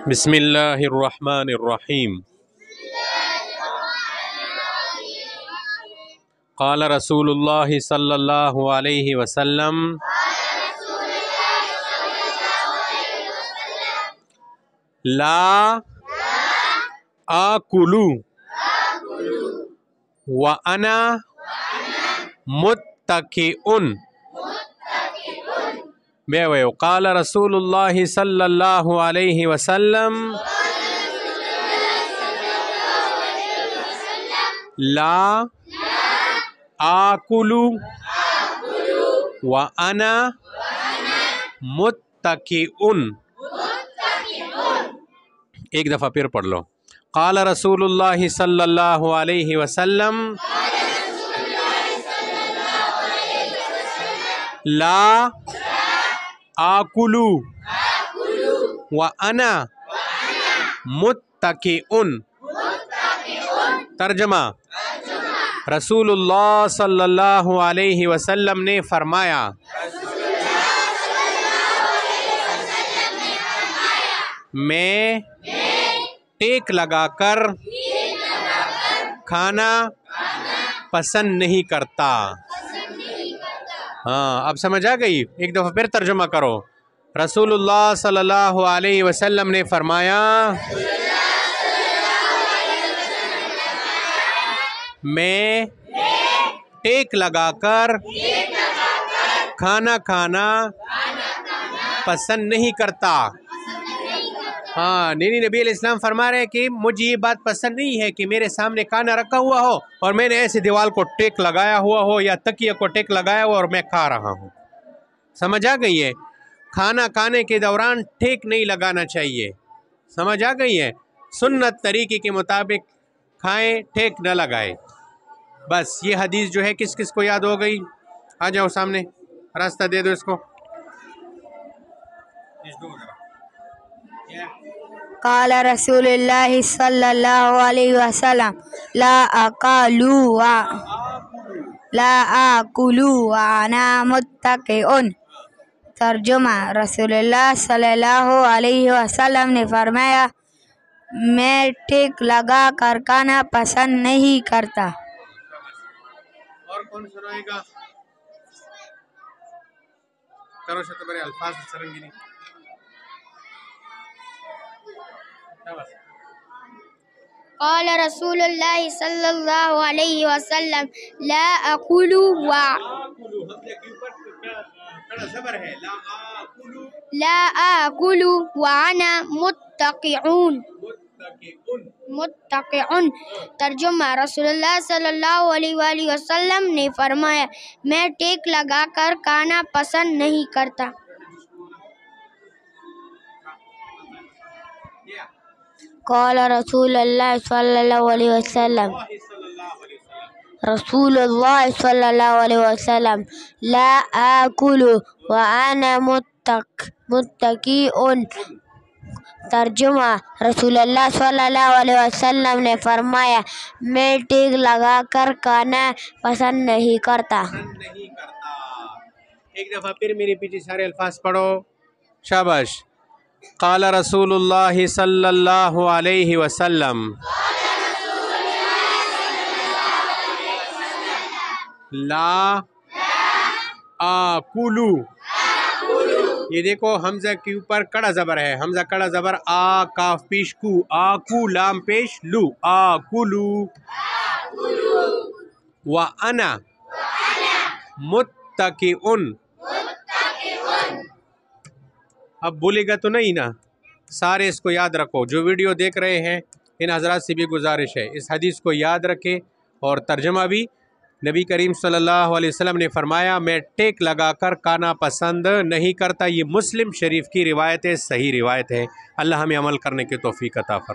بسم اللہ الرحمن الرحیم۔ قال رسول اللہ صلی اللہ علیہ وسلم لا آکل وانا متکئ بیویو قال رسول اللہ صلی اللہ علیہ وسلم لا آکل وانا متکئ۔ ایک دفعہ پھر پڑھ لو۔ قال رسول اللہ صلی اللہ علیہ وسلم لا آکل وانا متکئ۔ ترجمہ: رسول اللہ صلی اللہ علیہ وسلم نے فرمایا میں ٹیک لگا کر کھانا پسند نہیں کرتا۔ ہاں، اب سمجھ آ گئی؟ ایک دفعہ پھر ترجمہ کرو۔ رسول اللہ صلی اللہ علیہ وسلم نے فرمایا میں ٹیک لگا کر کھانا کھانا پسند نہیں کرتا۔ ہاں، نبی علیہ السلام فرما رہے ہیں کہ مجھے یہ بات پسند نہیں ہے کہ میرے سامنے کھانا رکھا ہوا ہو اور میں نے ایسے دیوال کو ٹیک لگایا ہوا ہو یا تکیہ کو ٹیک لگایا ہوا اور میں کھا رہا ہوں۔ سمجھ آ گئی ہے؟ کھانا کھانے کے دوران ٹیک نہیں لگانا چاہیے۔ سمجھ آ گئی ہے؟ سنت طریقے کے مطابق کھائیں، ٹیک نہ لگائیں۔ بس یہ حدیث جو ہے کس کس کو یاد ہو گئی؟ آ جاؤ سامنے، راستہ دے دو اس کو۔ قال رسول اللہ صلی اللہ علیہ وسلم لا آکل وانا متکئ۔ ترجمہ: رسول اللہ صلی اللہ علیہ وسلم نے فرمایا میں ٹیک لگا کر کھانا پسند نہیں کرتا۔ اور کون سنائے گا؟ کرو شت برے الفاظ سرنگینی۔ قال رسول اللہ صلی اللہ علیہ وسلم لا آکل لا آکل وانا متکئ۔ ترجمہ: رسول اللہ صلی اللہ علیہ وآلہ وسلم نے فرمایا میں ٹیک لگا کر کھانا پسند نہیں کرتا۔ قال رسول اللہ صلی اللہ علیہ وسلم رسول اللہ صلی اللہ علیہ وسلم لا آکل وانا متکئ۔ ترجمہ: رسول اللہ صلی اللہ علیہ وسلم نے فرمایا میں ٹیک لگا کر کھانا پسند نہیں کرتا۔ ایک دفعہ پھر میرے پیچھے سارے الفاظ پڑھو۔ شاباش۔ قال رسول اللہ صلی اللہ علیہ وسلم لا آکل۔ یہ دیکھو حمزہ کے اوپر کڑا زبر ہے، حمزہ کڑا زبر آ، کاف پیش کو، آکو لام پیش لو، آکلو۔ وانا متکئ۔ اب بولے گا تو نہیں نا؟ سارے اس کو یاد رکھو۔ جو ویڈیو دیکھ رہے ہیں ان حضرات سے بھی گزارش ہے اس حدیث کو یاد رکھے اور ترجمہ بھی۔ نبی کریم صلی اللہ علیہ وسلم نے فرمایا میں ٹیک لگا کر کھانا پسند نہیں کرتا۔ یہ مسلم شریف کی روایت ہے، صحیح روایت ہے۔ اللہ ہمیں عمل کرنے کی توفیق عطا فرمائے۔